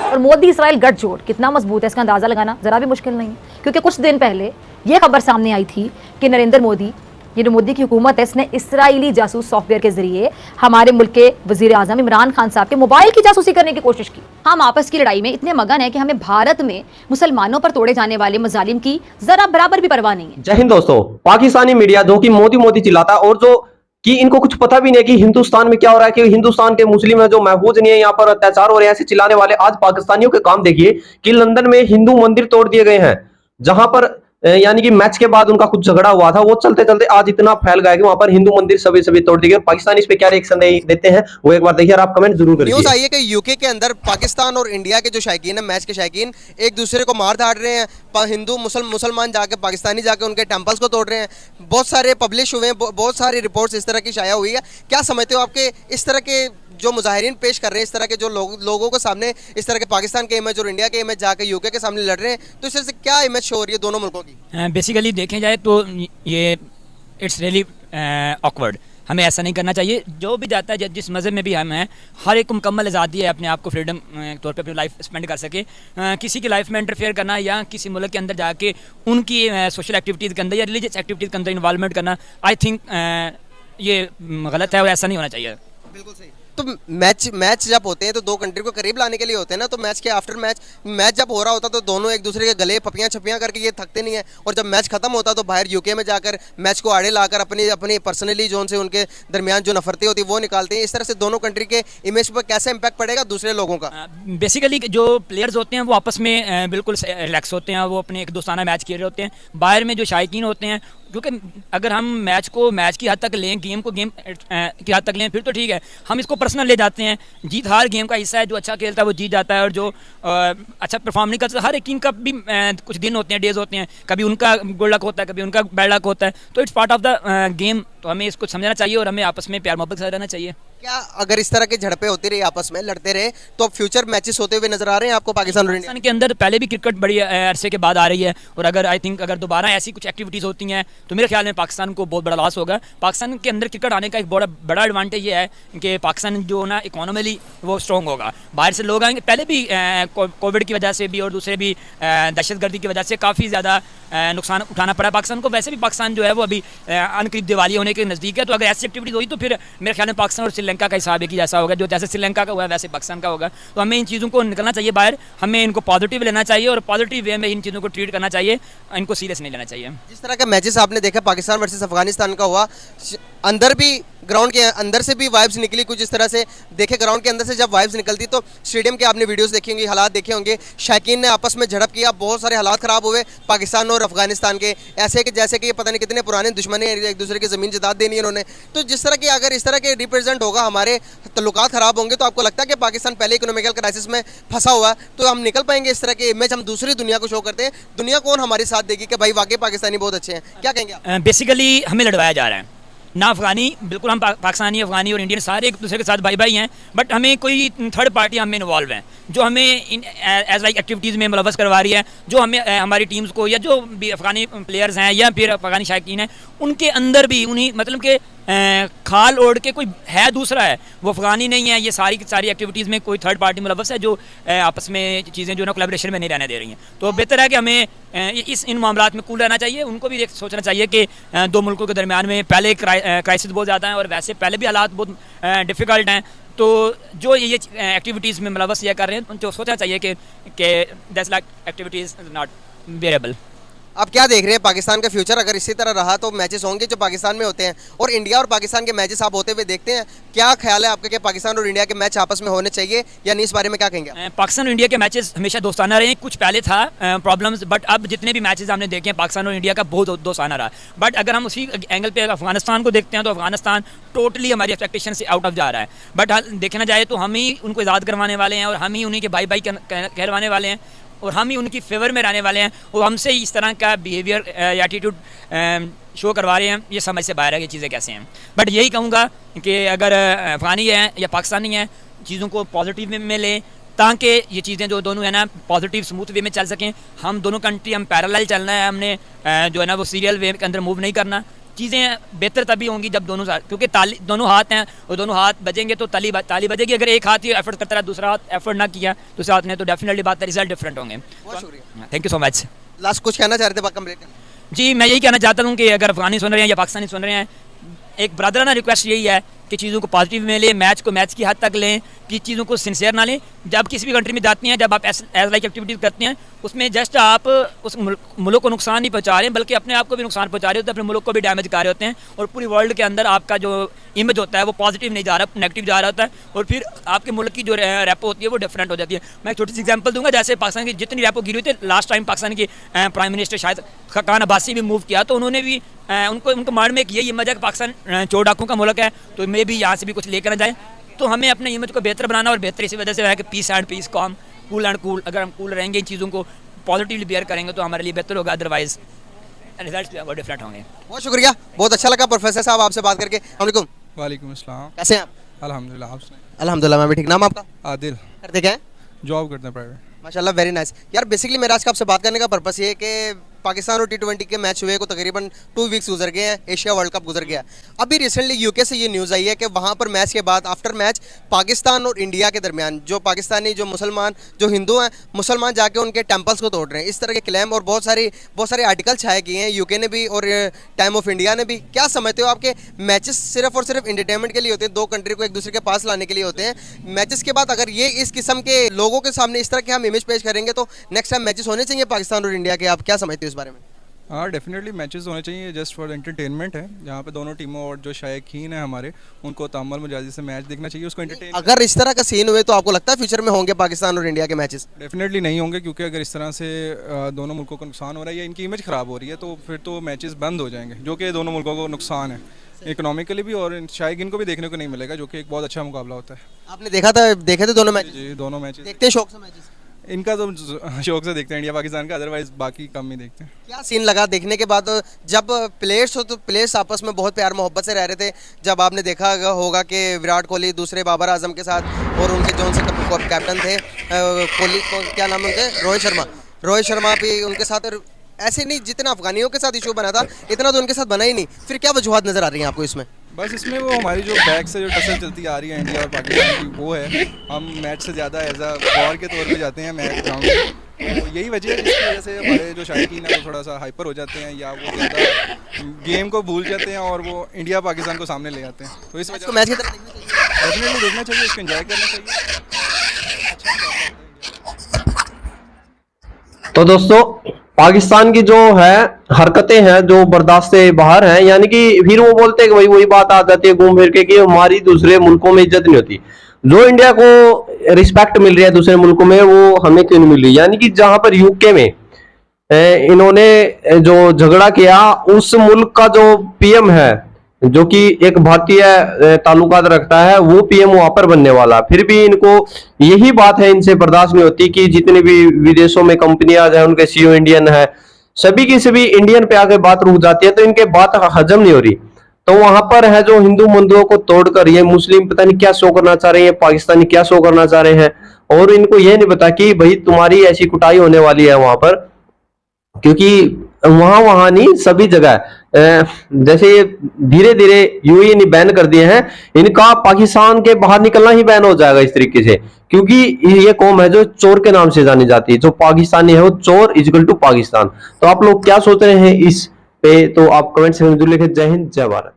और मोदी इसराइल गठजोड़ कितना मजबूत है इसका अंदाजा लगाना जरा भी मुश्किल नहीं है, क्योंकि कुछ दिन पहले ये खबर सामने आई थी कि नरेंद्र मोदी, ये जो मोदी की हुकूमत है, इसने इसराइली जासूस सॉफ्टवेयर के जरिए हमारे मुल्क के वजीर आजम इमरान खान साहब के मोबाइल की जासूसी करने की कोशिश की। हम आपस की लड़ाई में इतने मगन है कि हमें भारत में मुसलमानों पर तोड़े जाने वाले मजालिम की जरा बराबर भी परवाह नहीं है। जय हिंद दोस्तों। पाकिस्तानी मीडिया जो कि मोदी मोदी चिल्लाता और जो कि इनको कुछ पता भी नहीं कि हिंदुस्तान में क्या हो रहा है, कि हिंदुस्तान के मुस्लिम है जो महफूज नहीं है, यहाँ पर अत्याचार हो रहे हैं, ऐसे चिल्लाने वाले आज पाकिस्तानियों के काम देखिए कि लंदन में हिंदू मंदिर तोड़ दिए गए हैं, जहां पर यानी कि मैच के बाद उनका कुछ झगड़ा हुआ था, वो चलते चलते आज इतना फैल गया कि वहां पर हिंदू मंदिर सभी तोड़ दिए गए। पाकिस्तान इस पे क्या रिएक्शन देते हैं वो एक बार देखिए और आप कमेंट जरूर करिए। न्यूज आई है कि यूके के अंदर पाकिस्तान और इंडिया के जो शायकीन है, मैच के शायकीन, एक दूसरे को मार धाड़ रहे हैं। हिंदू मुसलमान जाके पाकिस्तानी जाके उनके टेम्पल्स को तोड़ रहे हैं। बहुत सारे पब्लिश हुए हैं, बहुत सारी रिपोर्ट्स इस तरह की शाया हुई है। क्या समझते हो आपके इस तरह के जो मुजाहिरीन पेश कर रहे हैं, इस तरह के जो लोगों को सामने इस तरह के पाकिस्तान के इमेज और इंडिया के इमेज जाके यूके के सामने लड़ रहे हैं, तो इससे क्या इमेज शो हो रही है दोनों मुल्कों की? बेसिकली देखें जाए तो ये इट्स रियली ऑकवर्ड। हमें ऐसा नहीं करना चाहिए। जो भी जाता है, जिस मज़हब में भी हम हैं, हर एक को मुकम्मल आज़ादी है अपने आप को फ्रीडम तौर पे अपनी लाइफ स्पेंड कर सके। किसी की लाइफ में इंटरफेयर करना या किसी मुल्क के अंदर जाके उनकी सोशल एक्टिविटीज़ के अंदर या रिलीजियस एक्टिविटीज़ के अंदर इन्वॉल्वमेंट करना, आई थिंक ये गलत है और ऐसा नहीं होना चाहिए। बिल्कुल सही। तो मैच जब होते हैं तो दो कंट्री को करीब लाने के लिए होते हैं ना, तो मैच के आफ्टर मैच जब हो रहा होता तो दोनों एक दूसरे के गले पपियां छपियां करके ये थकते नहीं है, और जब मैच खत्म होता तो बाहर यूके में जाकर मैच को आड़े लाकर अपनी पर्सनली जो उनसे उनके दरमियान जो नफरतें होती है वो निकालते हैं। इस तरह से दोनों कंट्री के इमेज पर कैसे इंपैक्ट पड़ेगा दूसरे लोगों का? बेसिकली जो प्लेयर्स होते हैं वो आपस में बिल्कुल रिलैक्स होते हैं, वो अपने एक दोस्ताना मैच खेल रहे होते हैं। बाहर में जो शायकीन होते हैं, क्योंकि अगर हम मैच की हद तक लें, गेम की हद तक लें, फिर तो ठीक है। हम इसको पर्सनल ले जाते हैं। जीत हार गेम का हिस्सा है, जो अच्छा खेलता है वो जीत जाता है, और जो अच्छा परफॉर्म नहीं करता, हर एक टीम का भी कुछ दिन होते हैं, डेज होते हैं, कभी उनका गुड लक होता है, कभी उनका बैड लक होता है, तो it's part of the game. तो हमें इसको समझना चाहिए और हमें आपस में प्यार मोहब्बत से रहना चाहिए। क्या अगर इस तरह की झड़पें होती रही, आपस में लड़ते रहे, तो फ्यूचर मैचेस होते हुए नजर आ रहे हैं आपको पाकिस्तान और इंडिया के अंदर? पहले भी क्रिकेट बड़ी अरसे के बाद आ रही है, और अगर आई थिंक अगर दोबारा ऐसी कुछ एक्टिविटीज़ होती हैं तो मेरे ख्याल में पाकिस्तान को बहुत बड़ा लॉस होगा। पाकिस्तान के अंदर क्रिकेट आने का एक बड़ा एडवांटेज ये है कि पाकिस्तान जो ना इकोनॉमिकली वो स्ट्रॉन्ग होगा। बाहर से लोग आएंगे, पहले भी कोविड की वजह से भी और दूसरे भी दहशतगर्दी की वजह से काफ़ी ज़्यादा नुकसान उठाना पड़ा पाकिस्तान को। वैसे भी पाकिस्तान जो है वो अभी अनकरीब दिवाली होने के नज़दीक है, तो अगर ऐसी एक्टिविटीज़ हुई तो फिर मेरे ख्याल में पाकिस्तान और श्रीलंका का हिसाब एक ही जैसा होगा। जो जैसे श्रीलंका का हुआ है वैसे पाकिस्तान का होगा। तो हमें इन चीज़ों को निकलना चाहिए बाहर, हमें इनको पॉजिटिव लेना चाहिए और पॉजिटिव वे में इन चीज़ों को ट्रीट करना चाहिए, इनको सीरियस नहीं लेना चाहिए। जिस तरह का मैचेस आपने देखा पाकिस्तान वर्सेस अफगानिस्तान का हुआ, अंदर भी ग्राउंड के अंदर से भी वाइब्स निकली कुछ इस तरह से। देखे ग्राउंड के अंदर से जब वाइब्स निकलती तो स्टेडियम के आपने वीडियोस देखी होंगी, हालात देखे होंगे, शायकीन ने आपस में झड़प किया, बहुत सारे हालात ख़राब हुए पाकिस्तान और अफगानिस्तान के, ऐसे कि जैसे कि ये पता नहीं कितने पुराने दुश्मन हैं, एक दूसरे की ज़मीन जदाद देनी है इन्होंने। तो जिस तरह की अगर इस तरह के रिप्रेजेंट होगा, हमारे तल्लुकात ख़राब होंगे, तो आपको लगता है कि पाकिस्तान पहले इकोनॉमिकल क्राइसिस में फंसा हुआ है, तो हम निकल पाएंगे? इस तरह के इमेज हम दूसरी दुनिया को शो करते हैं, दुनिया कौन हमारे साथ देगी कि भाई वाकई पाकिस्तानी बहुत अच्छे हैं? क्या कहेंगे? बेसिकली हमें लड़वाया जा रहा है ना अफगानी, बिल्कुल हम पाकिस्तानी, अफगानी और इंडियन सारे एक दूसरे के साथ भाई भाई हैं, बट हमें कोई थर्ड पार्टी हमें इन्वॉल्व है जो हमें इन एज लाइक एक्टिविटीज़ में मुलव्वस करवा रही है, जो हमें हमारी टीम्स को या जो भी अफगानी प्लेयर्स हैं या फिर अफगानी शायकीन हैं उनके अंदर भी उन्हीं मतलब के खाल ओढ़ के कोई है दूसरा है, वो अफगानी नहीं है। ये सारी एक्टिविटीज़ में कोई थर्ड पार्टी मुलव्वस है जो आपस में चीज़ें जो है ना कोलैबोरेशन में नहीं रहने दे रही हैं। तो बेहतर है कि हमें इन मामलात में कूल रहना चाहिए। उनको भी सोचना चाहिए कि दो मुल्कों के दरमियान में पहले क्राइसिस बहुत ज़्यादा है और वैसे पहले भी हालात बहुत डिफ़िकल्ट हैं, तो जो ये एक्टिविटीज़ में मुलव्वस ये कर रहे हैं उनको सोचना चाहिए कि दैट्स लाइक एक्टिविटीज़ नॉट बेरेबल। आप क्या देख रहे हैं पाकिस्तान का फ्यूचर? अगर इसी तरह रहा तो मैचेस होंगे जो पाकिस्तान में होते हैं, और इंडिया और पाकिस्तान के मैचेस आप होते हुए देखते हैं, क्या ख्याल है आपका कि पाकिस्तान और इंडिया के मैच आपस में होने चाहिए या नहीं? इस बारे में क्या कहेंगे? पाकिस्तान और इंडिया के मैचेस हमेशा दोस्ताना रहे। कुछ पहले था प्रॉब्लम्स, बट अब जितने भी मैचेस हमने देखे हैं पाकिस्तान और इंडिया का बहुत दोस्ताना रहा। बट अगर हम उसी एंगल पे अफगानिस्तान को देखते हैं तो अफगानिस्तान टोटली हमारी एक्सपेक्टेशन से आउट ऑफ जा रहा है। बट देखना जाए तो हम ही उनको आज़ाद करवाने वाले हैं और हम ही उन्हीं के भाई भाई कहलवाने वाले हैं और हम ही उनकी फेवर में रहने वाले हैं। वो हमसे इस तरह का बिहेवियर या एटीट्यूड शो करवा रहे हैं, ये समझ से बाहर है कि चीज़ें कैसे हैं। बट यही कहूँगा कि अगर अफगानी हैं या पाकिस्तानी हैं, चीज़ों को पॉजिटिव में लें ताकि ये चीज़ें जो दोनों है ना पॉजिटिव स्मूथ वे में चल सकें। हम दोनों कंट्री हम पैरेलल चलना है, हमने जो है ना वो सीरियल वे के अंदर मूव नहीं करना। चीज़ें बेहतर तभी होंगी जब दोनों साथ, क्योंकि दोनों हाथ हैं और दोनों हाथ बजेंगे तो ताली बजेगी। अगर एक हाथ ही एफर्ट करता रहा, दूसरा हाथ एफर्ट ना किया दूसरे हाथ ने, तो डेफिनेटली बात है रिजल्ट डिफरेंट होंगे। बहुत शुक्रिया। Thank you so much. Last कुछ कहना चाह रहे थे, बात कंप्लीट करना। जी मैं यही कहना चाहता हूँ कि अगर अफगानी सुन रहे हैं या पाकिस्तानी सुन रहे हैं, एक ब्रदराना रिक्वेस्ट यही है कि चीज़ों को पॉजिटिव में लें, मैच को मैच की हद तक लें, कि चीज़ों को सिंसियर ना लें। जब किसी भी कंट्री में जाती हैं, जब आप एज लाइक एक्टिविटीज़ करते हैं, उसमें जस्ट आप उस मुल्क को नुकसान नहीं पहुंचा रहे हैं, बल्कि अपने आप को भी नुकसान पहुंचा रहे होते हैं, अपने मुल्क को भी डैमेज कर रहे होते हैं, और पूरी वर्ल्ड के अंदर आपका जो इमेज होता है वो पॉजिटिव नहीं जा रहा, नेगेटिव जा रहा होता है, और फिर आपके मुल्क की जो रेपो होती है वो डिफरेंट हो जाती है। मैं एक छोटी सी एग्जांपल दूंगा, जैसे पाकिस्तान की जितनी रेपो गिरी हुई थी लास्ट टाइम, पाकिस्तान के प्राइम मिनिस्टर शायद खान अब्बासी भी मूव किया, तो उन्होंने भी उनको माइंड में एक यही इमेज है कि पाकिस्तान चोर डाकुओं का मुल्क है, तो मे भी यहाँ से भी कुछ लेकर ना जाए। तो हमें अपने इमेज को बेहतर बनाना, और बेहतर इसी वजह से है कि peace and peace, calm, cool and cool. अगर हम कूल रहेंगे, इन चीज़ों को पॉजिटिवली बियर करेंगे तो हमारे लिए बेहतर होगा, अदरवाइज रिजल्ट्स भी डिफरेंट होंगे। बहुत शुक्रिया, बहुत अच्छा लगा प्रोफेसर साहब आपसे बात करके। अस्सलाम वालेकुम अस्सलाम। कैसे हैं आप? अल्हम्दुलिल्लाह, आप सुनाइए। अल्हम्दुलिल्लाह, मैं भी ठीक। नाम आपका? आदिल, करते क्या है? जॉब करते हैं प्राइवेट। माशाल्लाह, वेरी नाइस। यार बेसिकली मेरा आज का आपसे बात करने का पर्पस ये है कि पाकिस्तान और T20 के मैच हुए को तकरीबन 2 वीक्स गुजर गए हैं, एशिया वर्ल्ड कप गुजर गया। अभी रिसेंटली यूके से ये न्यूज़ आई है कि वहाँ पर मैच के बाद आफ्टर मैच पाकिस्तान और इंडिया के दरमियान जो पाकिस्तानी जो मुसलमान जो हिंदू हैं, मुसलमान जाके उनके टेम्पल्स को तोड़ रहे हैं, इस तरह के क्लेम और बहुत सारे आर्टिकल छाए गए हैं यूके ने भी और टाइम ऑफ इंडिया ने भी। क्या समझते हो आपके मैचेस सिर्फ और सिर्फ इंटरटेनमेंट के लिए होते हैं, दो कंट्री को एक दूसरे के पास लाने के लिए होते हैं? मैचेस के बाद अगर ये इस किस्म के लोगों के सामने इस तरह के हम इमेज पेश करेंगे तो नेक्स्ट टाइम मैचेस होने चाहिए पाकिस्तान और इंडिया के? आप क्या समझते हो इस बारे में? हाँ, डेफिनेटली मैचेस होने चाहिए, जस्ट फॉर एंटरटेनमेंट है, जहाँ पे दोनों टीमों और जो शायकीन है हमारे उनको तअम्मुल मुजाहिदी से मैच देखना चाहिए, उसको एंटरटेन। अगर इस तरह का सीन हुए तो आपको लगता है फ्यूचर में होंगे पाकिस्तान और इंडिया के मैचेस? डेफिनेटली नहीं होंगे, क्योंकि अगर इस तरह से दोनों मुल्कों को नुकसान हो रहा है या इनकी इमेज ख़राब हो रही है तो फिर तो मैचेस बंद हो जाएंगे, जो कि दोनों मुल्कों को नुकसान है इकोनॉमिकली भी, और शायकीन को भी देखने को नहीं मिलेगा, जो कि एक बहुत अच्छा मुकाबला होता है। आपने देखे थे दोनों मैच? जी, दोनों मैचेस देखते हैं शौक से मैचेस? इनका तो शौक से देखते हैं इंडिया पाकिस्तान का, अदरवाइज बाकी कम ही देखते हैं। क्या सीन लगा देखने के बाद? जब प्लेयर्स हो तो प्लेयर्स आपस में बहुत प्यार मोहब्बत से रह रहे थे। जब आपने देखा होगा कि विराट कोहली दूसरे बाबर आजम के साथ और उनके जो उनसे कैप्टन थे कोहली को क्या नाम है उनके, रोहित शर्मा भी उनके साथ, और ऐसे नहीं जितना अफगानियों के साथ इशू बना था इतना तो उनके साथ बना ही नहीं। फिर क्या वजूहत नज़र आ रही हैं आपको इसमें? बस इसमें वो हमारी जो बैक से जो टसल चलती आ रही है इंडिया और पाकिस्तान की, वो है हम मैच से ज़्यादा एज अ वॉर के तौर पे जाते हैं मैच ग्राउंड में, तो यही वजह है जिसकी वजह से हमारे जो शायकीन है वो थोड़ा सा हाइपर हो जाते हैं, या वो ज़्यादा गेम को भूल जाते हैं और वो इंडिया पाकिस्तान को सामने ले आते हैं। तो इस वजह से मैच की तरह डेफिनेटली देखना चाहिए, इसको एंजॉय करना चाहिए। तो दोस्तों, पाकिस्तान की जो है हरकतें हैं जो बर्दाश्त से बाहर हैं, यानी कि फिर वो बोलते हैं कि भाई वही बात आ जाती है घूम फिर के कि हमारी दूसरे मुल्कों में इज्जत नहीं होती। जो इंडिया को रिस्पेक्ट मिल रही है दूसरे मुल्कों में वो हमें क्यों नहीं मिल रही? यानी कि जहां पर यूके में इन्होंने जो झगड़ा किया, उस मुल्क का जो पीएम है जो कि एक भारतीय ताल्लुकात रखता है, वो पीएम वहां पर बनने वाला। फिर भी इनको यही बात है, इनसे बर्दाश्त नहीं होती कि जितनी भी विदेशों में कंपनियां हैं उनके सीईओ इंडियन है, सभी की सभी इंडियन पे आके बात रुक जाती है, तो इनके बात हजम नहीं हो रही। तो वहां पर है जो हिंदू मंदिरों को तोड़कर ये मुस्लिम पता नहीं क्या शो करना चाह रहे हैं, पाकिस्तानी क्या शो करना चाह रहे हैं, और इनको ये नहीं पता कि भाई तुम्हारी ऐसी कुटाई होने वाली है वहां पर, क्योंकि वहां नहीं सभी जगह जैसे धीरे धीरे यूएई ने बैन कर दिए हैं, इनका पाकिस्तान के बाहर निकलना ही बैन हो जाएगा इस तरीके से, क्योंकि ये कौम है जो चोर के नाम से जानी जाती है। जो पाकिस्तानी है वो चोर इक्वल टू पाकिस्तान। तो आप लोग क्या सोच रहे हैं इस पे? तो आप कमेंट सेक्शन में जरूर लिखें। जय हिंद, जय भारत।